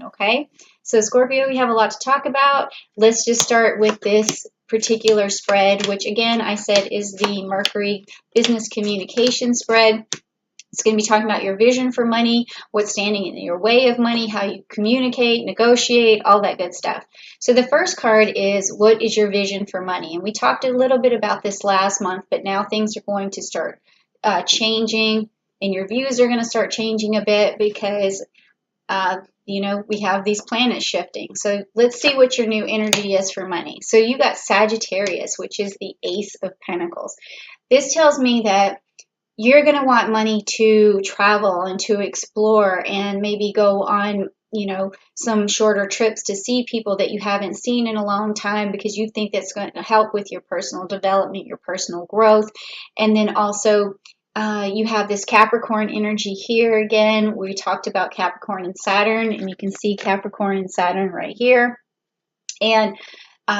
okay? So Scorpio, we have a lot to talk about. Let's just start with this particular spread, which again, I said is the Mercury Business Communication spread. It's going to be talking about your vision for money, what's standing in your way of money, how you communicate, negotiate, all that good stuff. So the first card is, what is your vision for money? And we talked a little bit about this last month, but now things are going to start changing, and your views are going to start changing a bit because, we have these planets shifting. So let's see what your new energy is for money. So you got Sagittarius, which is the Ace of Pentacles. This tells me that you're going to want money to travel and to explore and maybe go on, some shorter trips to see people that you haven't seen in a long time because you think that's going to help with your personal development, your personal growth. And then also you have this Capricorn energy here again. We talked about Capricorn and Saturn, and you can see Capricorn and Saturn right here. And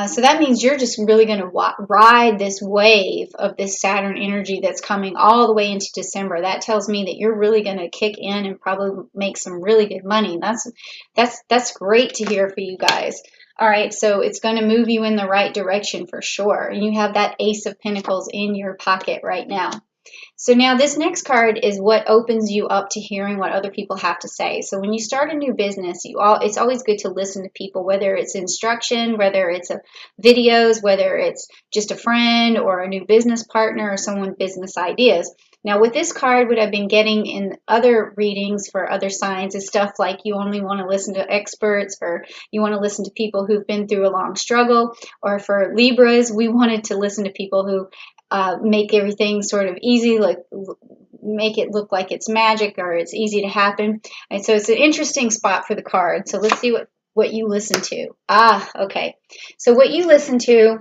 so that means you're just really going to ride this wave of this Saturn energy that's coming all the way into December. That tells me that you're really going to kick in and probably make some really good money. That's great to hear for you guys. All right, so it's going to move you in the right direction for sure. And you have that Ace of Pentacles in your pocket right now. So now this next card is what opens you up to hearing what other people have to say. So when you start a new business, it's always good to listen to people, whether it's instruction, whether it's videos, whether it's just a friend or a new business partner or someone business ideas. Now with this card, what I've been getting in other readings for other signs is stuff like you only want to listen to experts, or you want to listen to people who've been through a long struggle, or for Libras, we wanted to listen to people who make everything sort of easy, like make it look like it's magic or it's easy to happen. And so it's an interesting spot for the card. So let's see what you listen to. Okay. So what you listen to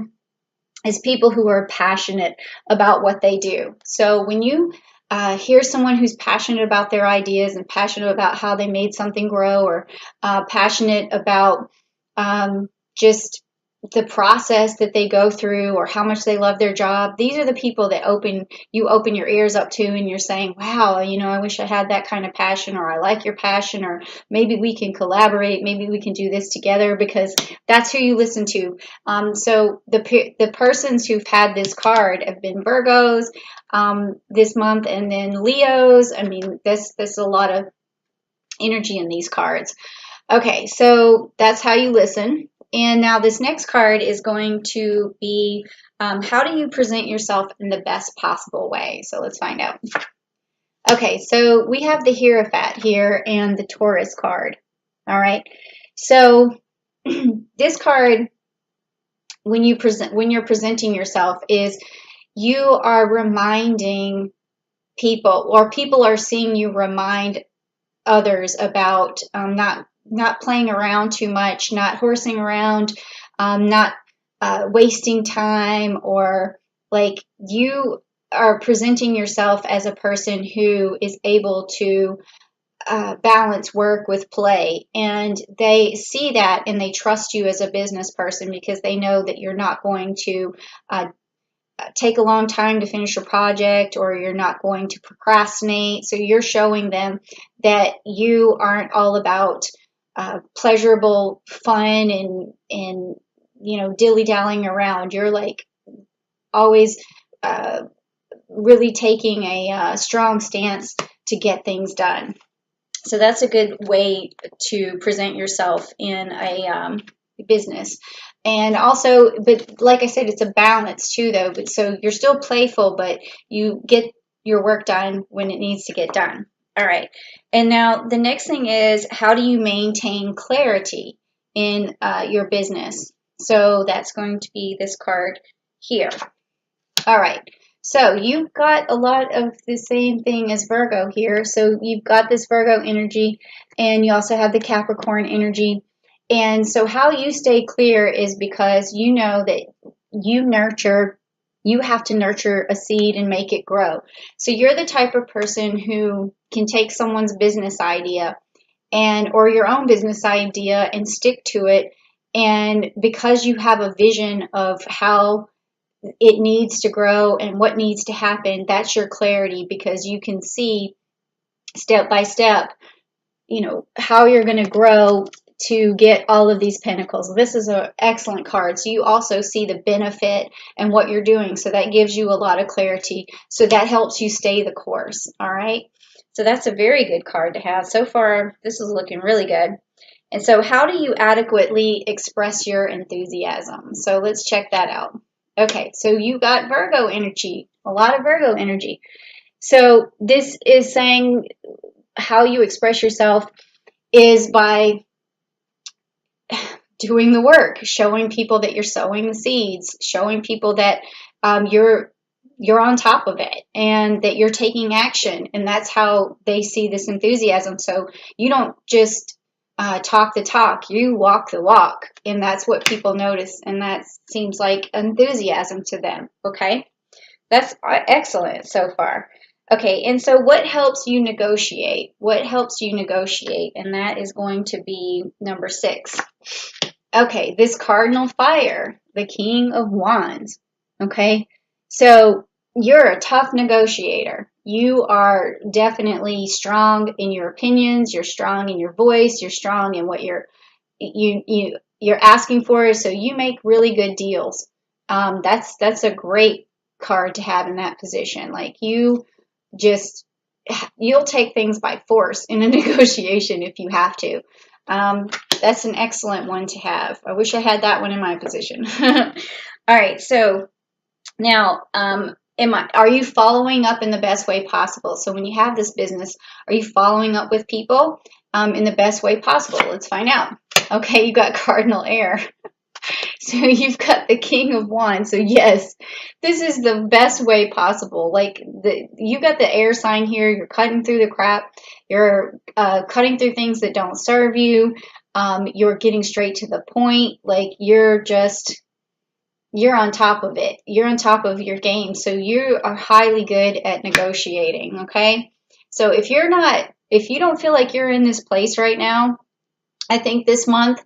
is people who are passionate about what they do. So when you hear someone who's passionate about their ideas and passionate about how they made something grow, or passionate about just the process that they go through or how much they love their job, these are the people that you open your ears up to, and you're saying, wow, I wish I had that kind of passion, or I like your passion, or maybe we can collaborate, maybe we can do this together, because that's who you listen to. So the persons who've had this card have been Virgos this month, and then Leos. I mean, there's a lot of energy in these cards. Okay, so that's how you listen. And now this next card is going to be, how do you present yourself in the best possible way? So let's find out. Okay, so we have the Hierophant here and the Taurus card. All right, so this card, when you're presenting yourself, is you are reminding people, or people are seeing you remind others about not playing around too much, not horsing around, not wasting time, or like you are presenting yourself as a person who is able to balance work with play. And they see that and they trust you as a business person because they know that you're not going to take a long time to finish your project, or you're not going to procrastinate. So you're showing them that you aren't all about pleasurable fun and dilly-dallying around. You're like always really taking a strong stance to get things done. So that's a good way to present yourself in a business. And also, but like I said, it's a balance too, though. But so you're still playful, but you get your work done when it needs to get done. All right. And now the next thing is, how do you maintain clarity in your business? So that's going to be this card here. All right. So you've got a lot of the same thing as Virgo here. So you've got this Virgo energy, and you also have the Capricorn energy. And so how you stay clear is because you know that you have to nurture a seed and make it grow. So you're the type of person who can take someone's business idea or your own business idea and stick to it. And because you have a vision of how it needs to grow and what needs to happen, that's your clarity, because you can see step by step, how you're going to grow to get all of these pentacles. This is an excellent card. So you also see the benefit and what you're doing. So that gives you a lot of clarity. So that helps you stay the course. All right. So that's a very good card to have. So far, this is looking really good. And so how do you adequately express your enthusiasm? So let's check that out. Okay, so you got Virgo energy, a lot of Virgo energy. So this is saying how you express yourself is by doing the work, showing people that you're sowing the seeds, showing people that you're on top of it and that you're taking action. And that's how they see this enthusiasm. So you don't just talk the talk, you walk the walk. And that's what people notice. And that seems like enthusiasm to them. Okay. That's excellent so far. Okay. And so what helps you negotiate? What helps you negotiate? And that is going to be number 6. Okay. This cardinal fire, the King of Wands. Okay. So you're a tough negotiator. You are definitely strong in your opinions. You're strong in your voice. You're strong in what you're asking for. So you make really good deals. That's a great card to have in that position. Like you'll take things by force in a negotiation if you have to. That's an excellent one to have. I wish I had that one in my position. All right, so now, are you following up in the best way possible? So when you have this business, are you following up with people in the best way possible? Let's find out. Okay, you got cardinal air. So you've got the King of Wands. So yes, this is the best way possible. Like you got the air sign here. You're cutting through the crap. You're cutting through things that don't serve you. You're getting straight to the point. Like you're on top of it. You're on top of your game. So you are highly good at negotiating. Okay. So if you don't feel like you're in this place right now, I think this month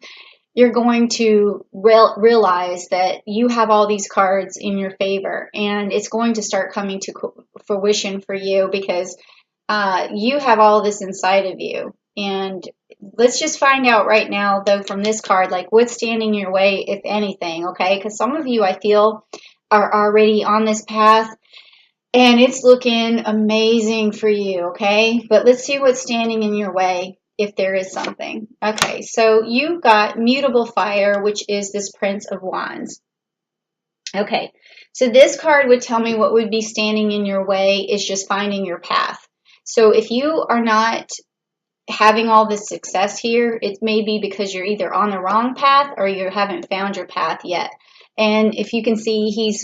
you're going to realize that you have all these cards in your favor, and it's going to start coming to fruition for you because you have all this inside of you. And let's just find out right now, though, from this card, like what's standing in your way, if anything, okay? Because some of you, I feel, are already on this path, and it's looking amazing for you, okay? But let's see what's standing in your way, if there is something. Okay, so you've got mutable fire, which is this Prince of Wands. Okay, so this card would tell me what would be standing in your way is just finding your path. So if you are not having all this success here, it may be because you're either on the wrong path or you haven't found your path yet. And if you can see,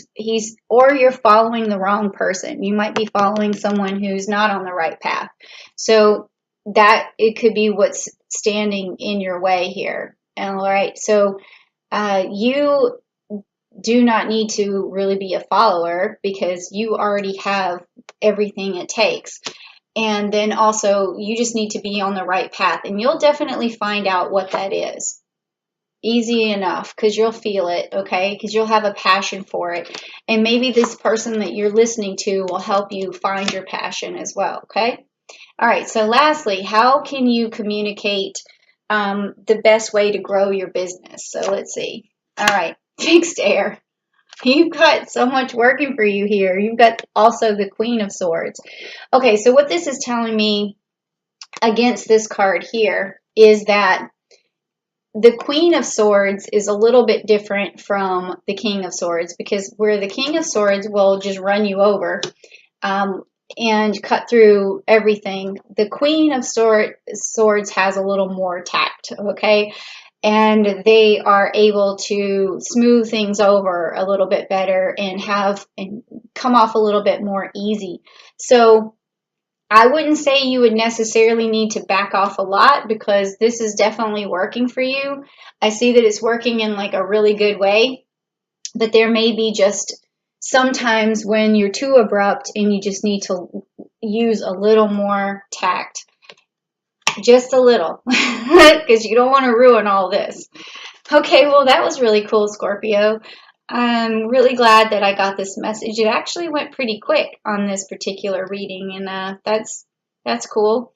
or you're following the wrong person. You might be following someone who's not on the right path. So that it could be what's standing in your way here. All right. So you do not need to really be a follower because you already have everything it takes. And then also you just need to be on the right path, and you'll definitely find out what that is. Easy enough, because you'll feel it, okay? Because you'll have a passion for it. And maybe this person that you're listening to will help you find your passion as well, okay? All right, so lastly, how can you communicate the best way to grow your business? So let's see. All right, fixed air. You've got so much working for you here. You've got also the Queen of Swords. Okay, so what this is telling me against this card here is that the Queen of Swords is a little bit different from the King of Swords, because where the King of Swords will just run you over and cut through everything, the Queen of Swords has a little more tact, okay? And they are able to smooth things over a little bit better and come off a little bit more easy. So I wouldn't say you would necessarily need to back off a lot, because this is definitely working for you. I see that it's working in like a really good way, but there may be just sometimes when you're too abrupt and you just need to use a little more tact. Just a little, because you don't want to ruin all this. Okay, well, that was really cool, Scorpio. I'm really glad that I got this message. It actually went pretty quick on this particular reading, and that's cool.